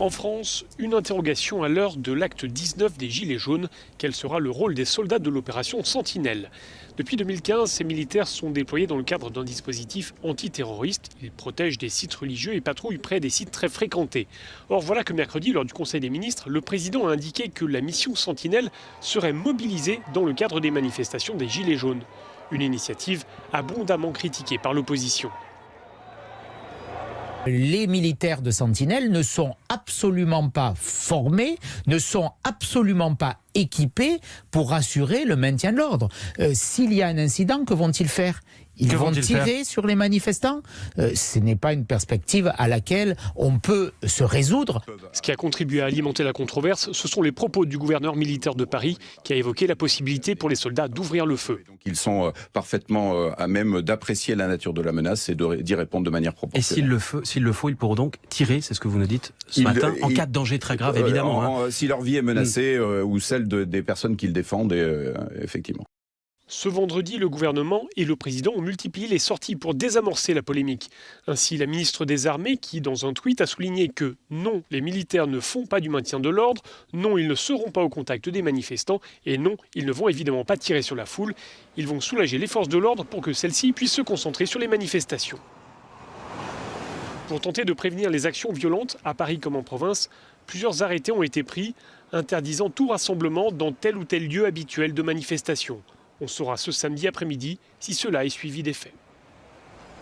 En France, une interrogation à l'heure de l'acte 19 des Gilets jaunes. Quel sera le rôle des soldats de l'opération Sentinelle? Depuis 2015, ces militaires sont déployés dans le cadre d'un dispositif antiterroriste. Ils protègent des sites religieux et patrouillent près des sites très fréquentés. Or, voilà que mercredi, lors du Conseil des ministres, le président a indiqué que la mission Sentinelle serait mobilisée dans le cadre des manifestations des Gilets jaunes. Une initiative abondamment critiquée par l'opposition. Les militaires de Sentinelle ne sont absolument pas formés, ne sont absolument pas équipés pour assurer le maintien de l'ordre. S'il y a un incident, que vont-ils faire ? Ils vont tirer sur les manifestants. Ce n'est pas une perspective à laquelle on peut se résoudre. Ce qui a contribué à alimenter la controverse, ce sont les propos du gouverneur militaire de Paris qui a évoqué la possibilité pour les soldats d'ouvrir le feu. Ils sont parfaitement à même d'apprécier la nature de la menace et d'y répondre de manière proportionnelle. Et s'il le faut, ils pourront donc tirer, c'est ce que vous nous dites ce matin, en cas de danger très grave, évidemment. Si leur vie est menacée ou celle des personnes qu'ils défendent, effectivement. Ce vendredi, le gouvernement et le président ont multiplié les sorties pour désamorcer la polémique. Ainsi, la ministre des Armées qui, dans un tweet, a souligné que non, les militaires ne font pas du maintien de l'ordre, non, ils ne seront pas au contact des manifestants et non, ils ne vont évidemment pas tirer sur la foule. Ils vont soulager les forces de l'ordre pour que celles-ci puissent se concentrer sur les manifestations. Pour tenter de prévenir les actions violentes, à Paris comme en province, plusieurs arrêtés ont été pris, interdisant tout rassemblement dans tel ou tel lieu habituel de manifestation. On saura ce samedi après-midi si cela est suivi des faits.